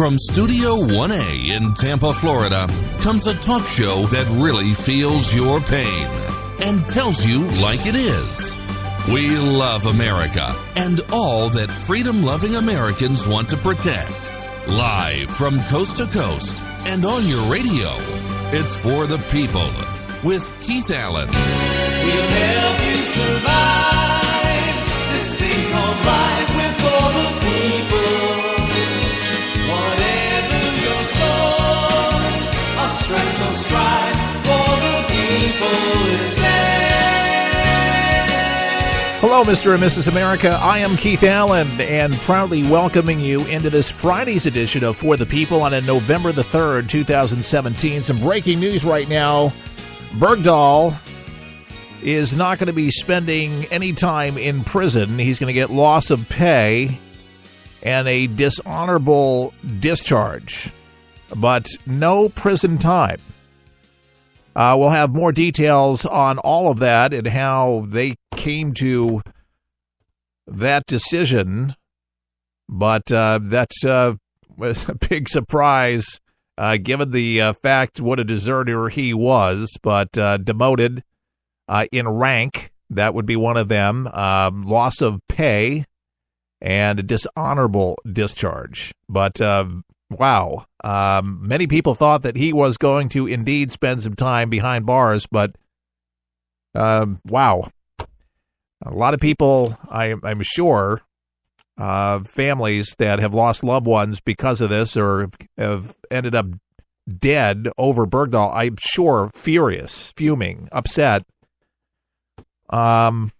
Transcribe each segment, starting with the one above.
From Studio 1A in Tampa, Florida, comes a talk show that really feels your pain and tells you like it is. We love America and all that freedom-loving Americans want to protect. Live from coast to coast and on your radio, it's For the People with Keith Allen. We'll help you survive this thing called life. We're for the people. Whatever your source of stress or strife, for the people is there. Hello, Mr. and Mrs. America. I am Keith Allen, and proudly welcoming you into this Friday's edition of For the People on November the 3rd, 2017. Some breaking news right now. Bergdahl is not going to be spending any time in prison. He's going to get loss of pay and a dishonorable discharge, but no prison time. We'll have more details on all of that and how they came to that decision, but that was a big surprise given the fact what a deserter he was, but demoted in rank. That would be one of them. Loss of pay and a dishonorable discharge. But wow. Many people thought that he was going to indeed spend some time behind bars, but wow. A lot of people, I'm sure, families that have lost loved ones because of this or have ended up dead over Bergdahl, I'm sure furious, fuming, upset. But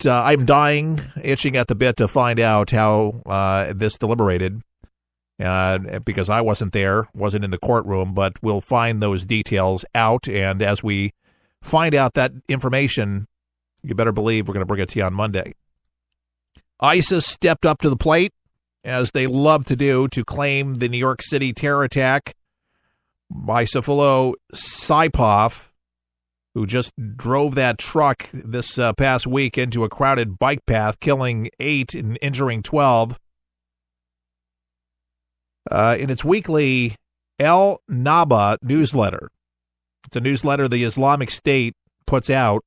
I'm dying, itching at the bit to find out how this deliberated. Because I wasn't there, wasn't in the courtroom, but we'll find those details out. And as we find out that information, you better believe we're going to bring it to you on Monday. ISIS stepped up to the plate, as they love to do, to claim the New York City terror attack by Sayfullo Saipov, who just drove that truck this past week into a crowded bike path, killing 8 and injuring 12. In its weekly El Naba newsletter, it's a newsletter the Islamic State puts out,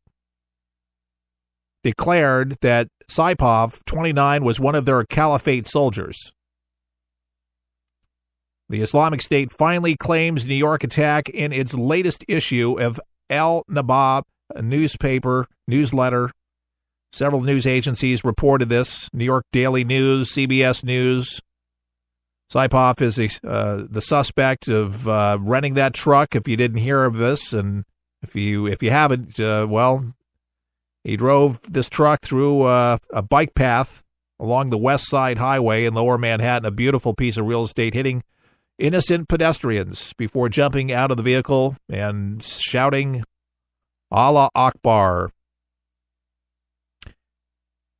declared that Saipov, 29, was one of their caliphate soldiers. The Islamic State finally claims New York attack in its latest issue of El Naba, a newsletter. Several news agencies reported this. New York Daily News, CBS News. Saipov is the suspect of renting that truck. If you didn't hear of this, and if you haven't, well, he drove this truck through a bike path along the West Side Highway in Lower Manhattan, a beautiful piece of real estate, hitting innocent pedestrians before jumping out of the vehicle and shouting, Allah Akbar.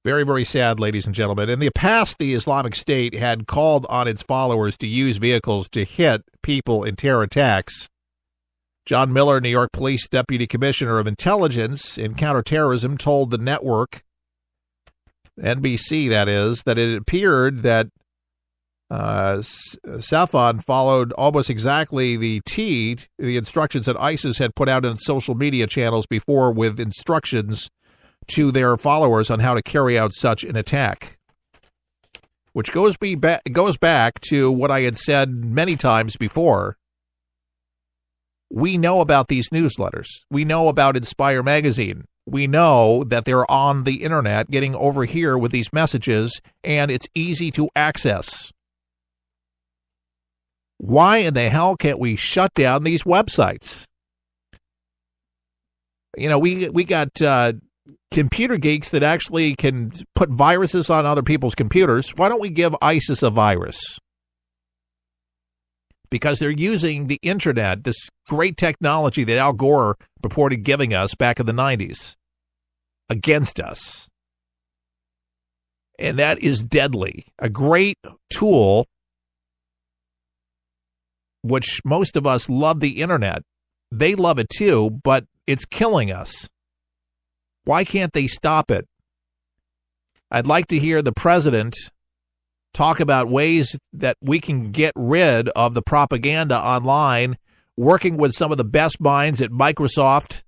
Very, very sad, ladies and gentlemen. In the past, the Islamic State had called on its followers to use vehicles to hit people in terror attacks. John Miller, New York Police Deputy Commissioner of Intelligence and Counterterrorism, told the network, NBC that is, that it appeared that Safan followed almost exactly the instructions that ISIS had put out in social media channels before, with instructions to their followers on how to carry out such an attack, which goes back to what I had said many times before. We know about these newsletters. We know about Inspire Magazine. We know that they're on the internet getting over here with these messages, and it's easy to access. Why in the hell can't we shut down these websites? You know, we got computer geeks that actually can put viruses on other people's computers. Why don't we give ISIS a virus? Because they're using the internet, this great technology that Al Gore purported giving us back in the 90s, against us. And that is deadly. A great tool, which most of us love the internet. They love it too, but it's killing us. Why can't they stop it? I'd like to hear the president talk about ways that we can get rid of the propaganda online, working with some of the best minds at Microsoft,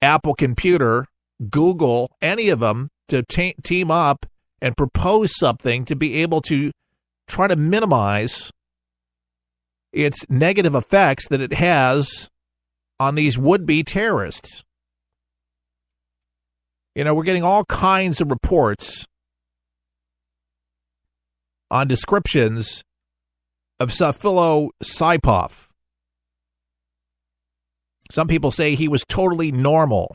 Apple Computer, Google, any of them, to team up and propose something to be able to try to minimize its negative effects that it has on these would-be terrorists. You know, we're getting all kinds of reports on descriptions of Sayfullo Saipov. Some people say he was totally normal.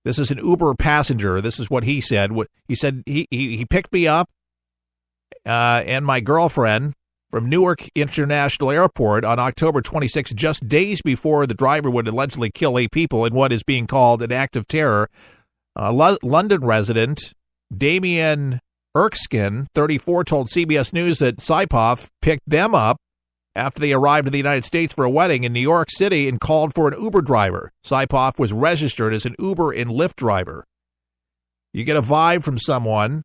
This is an Uber passenger. This is what he said. He said he picked me up and my girlfriend from Newark International Airport on October 26, just days before the driver would allegedly kill 8 people in what is being called an act of terror. London resident Damien Erskine, 34, told CBS News that Saipov picked them up after they arrived in the United States for a wedding in New York City and called for an Uber driver. Saipov was registered as an Uber and Lyft driver. You get a vibe from someone.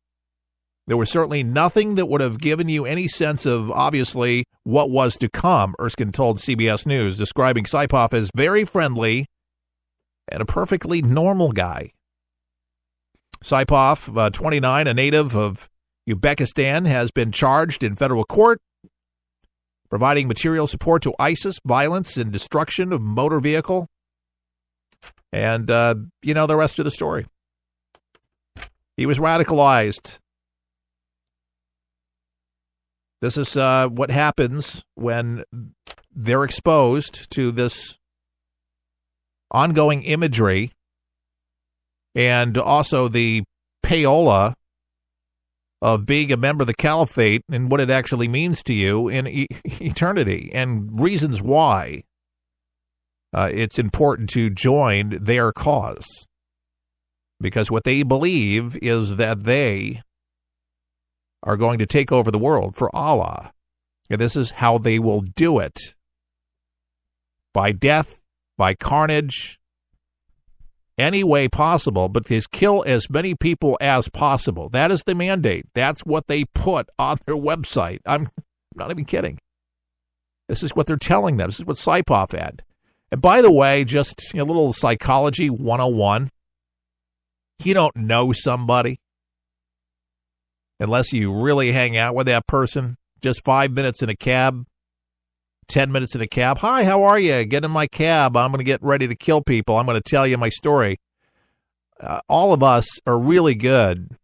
There was certainly nothing that would have given you any sense of, obviously, what was to come, Erskine told CBS News, describing Saipov as very friendly and a perfectly normal guy. Saipov, 29, a native of Uzbekistan, has been charged in federal court providing material support to ISIS, violence and destruction of motor vehicle. And, you know the rest of the story. He was radicalized. This is what happens when they're exposed to this ongoing imagery and also the payola of being a member of the caliphate and what it actually means to you in eternity, and reasons why it's important to join their cause. Because what they believe is that they are going to take over the world for Allah. And this is how they will do it. By death, by carnage, any way possible, but just kill as many people as possible. That is the mandate. That's what they put on their website. I'm not even kidding. This is what they're telling them. This is what Saipov had. And by the way, just a little psychology 101. You don't know somebody unless you really hang out with that person. Just 5 minutes in a cab, 10 minutes in a cab. Hi, how are you? Get in my cab. I'm going to get ready to kill people. I'm going to tell you my story. All of us are really good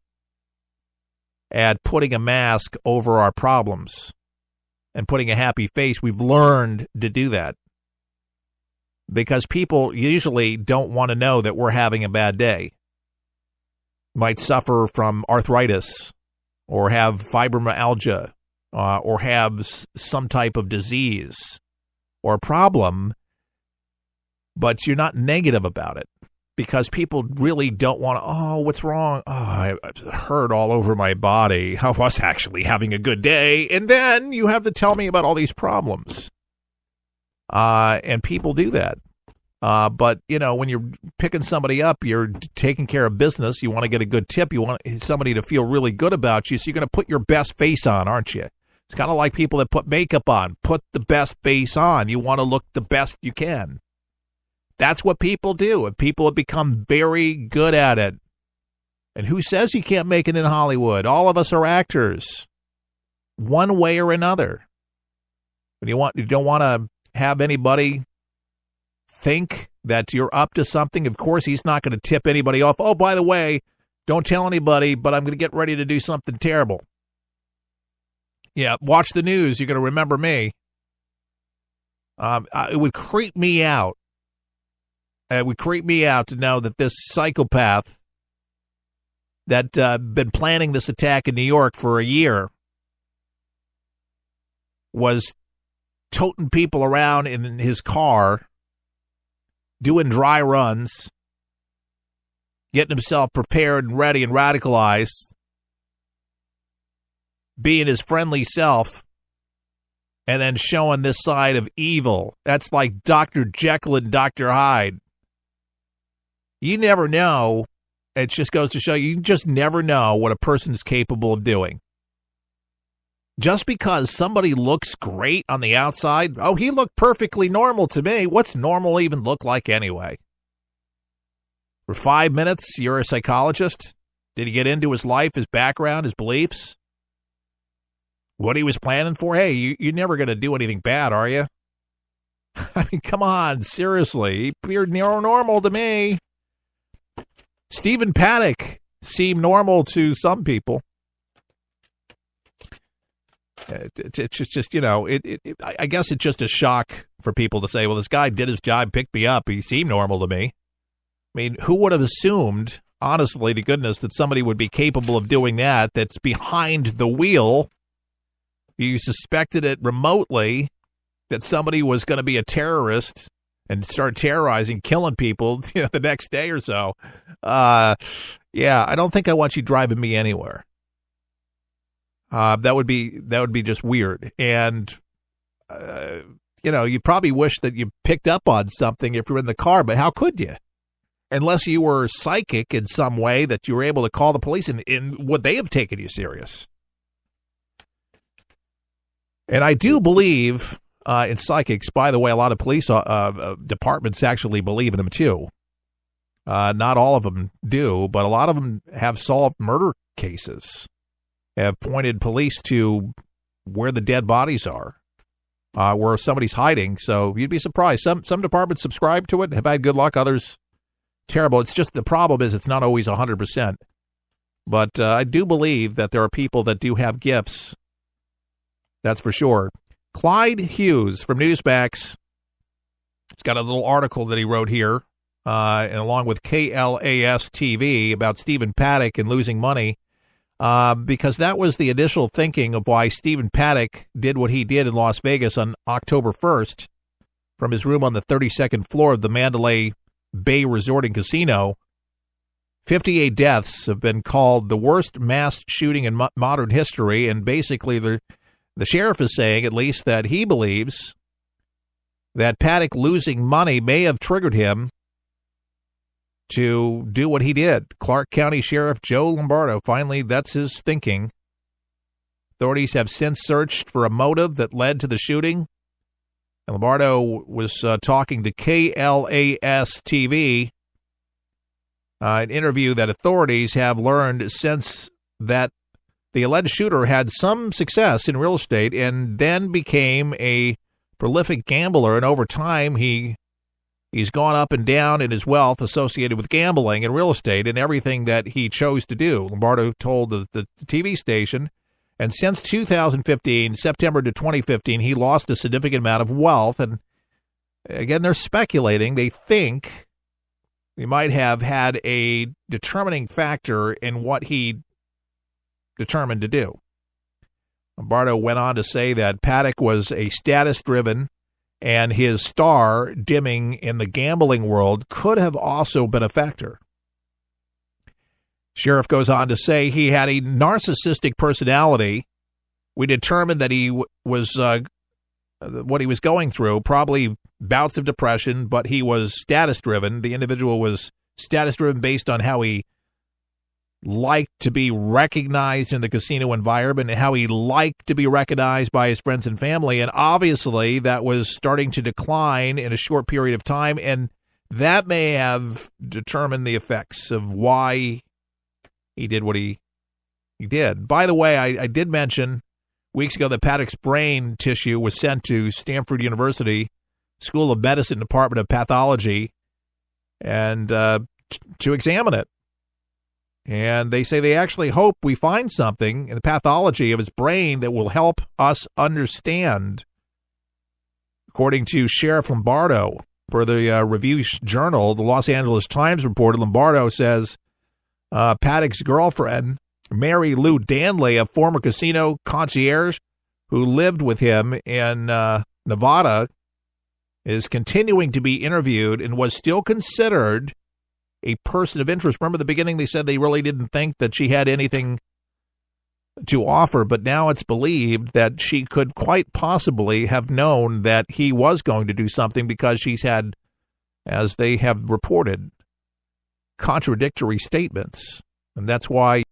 at putting a mask over our problems and putting a happy face. We've learned to do that because people usually don't want to know that we're having a bad day. Might suffer from arthritis or have fibromyalgia or have some type of disease or problem, but you're not negative about it because people really don't want to, oh, what's wrong? Oh, I hurt all over my body. I was actually having a good day. And then you have to tell me about all these problems. And people do that. But, you know, when you're picking somebody up, you're taking care of business. You want to get a good tip. You want somebody to feel really good about you. So you're going to put your best face on, aren't you? It's kind of like people that put makeup on. Put the best face on. You want to look the best you can. That's what people do. And people have become very good at it. And who says you can't make it in Hollywood? All of us are actors, one way or another. When you don't want to have anybody think that you're up to something. Of course, he's not going to tip anybody off. Oh, by the way, don't tell anybody, but I'm going to get ready to do something terrible. Yeah, watch the news. You're going to remember me. It would creep me out. It would creep me out to know that this psychopath that been planning this attack in New York for a year was toting people around in his car, doing dry runs, getting himself prepared and ready and radicalized, being his friendly self, and then showing this side of evil. That's like Dr. Jekyll and Dr. Hyde. You never know it just goes to show you just never know what a person is capable of doing. Just because somebody looks great on the outside, oh, he looked perfectly normal to me. What's normal even look like anyway? For 5 minutes, you're a psychologist? Did he get into his life, his background, his beliefs? What he was planning for? Hey, you're never going to do anything bad, are you? I mean, come on, seriously. He appeared normal to me. Stephen Paddock seemed normal to some people. It's just, I guess it's just a shock for people to say, well, this guy did his job, picked me up. He seemed normal to me. I mean, who would have assumed, honestly, to goodness, that somebody would be capable of doing that, that's behind the wheel? You suspected it remotely that somebody was going to be a terrorist and start terrorizing, killing people, the next day or so. Yeah, I don't think I want you driving me anywhere. That would be just weird. And, you probably wish that you picked up on something if you're in the car, but how could you? Unless you were psychic in some way that you were able to call the police, and would they have taken you serious? And I do believe in psychics. By the way, a lot of police departments actually believe in them too. Not all of them do, but a lot of them have solved murder cases, have pointed police to where the dead bodies are, where somebody's hiding. So you'd be surprised. Some departments subscribe to it, have had good luck. Others, terrible. It's just the problem is it's not always 100%. But I do believe that there are people that do have gifts. That's for sure. Clyde Hughes from Newsmax, he's got a little article that he wrote here, and along with KLAS TV about Stephen Paddock and losing money, because that was the initial thinking of why Stephen Paddock did what he did in Las Vegas on October 1st from his room on the 32nd floor of the Mandalay Bay Resort and Casino. 58 deaths have been called the worst mass shooting in modern history, and basically the sheriff is saying, at least, that he believes that Paddock losing money may have triggered him to do what he did. Clark County Sheriff Joe Lombardo, finally, that's his thinking. Authorities have since searched for a motive that led to the shooting. And Lombardo was talking to KLAS TV, an interview that authorities have learned since that the alleged shooter had some success in real estate and then became a prolific gambler. And over time, he's gone up and down in his wealth associated with gambling and real estate and everything that he chose to do. Lombardo told the TV station, and since 2015, September to 2015, he lost a significant amount of wealth. And again, they're speculating. They think he might have had a determining factor in what he determined to do. Lombardo went on to say that Paddock was a status-driven, and his star dimming in the gambling world could have also been a factor. Sheriff goes on to say he had a narcissistic personality. We determined that he was what he was going through, probably bouts of depression, but he was status-driven. The individual was status-driven based on how he liked to be recognized in the casino environment and how he liked to be recognized by his friends and family. And obviously that was starting to decline in a short period of time, and that may have determined the effects of why he did what he did. By the way, I did mention weeks ago that Paddock's brain tissue was sent to Stanford University School of Medicine Department of Pathology and to examine it. And they say they actually hope we find something in the pathology of his brain that will help us understand. According to Sheriff Lombardo, per the Review Journal, the Los Angeles Times reported, Lombardo says Paddock's girlfriend, Mary Lou Danley, a former casino concierge who lived with him in Nevada, is continuing to be interviewed and was still considered a person of interest. Remember, at the beginning they said they really didn't think that she had anything to offer, but now it's believed that she could quite possibly have known that he was going to do something because she's had, as they have reported, contradictory statements. And that's why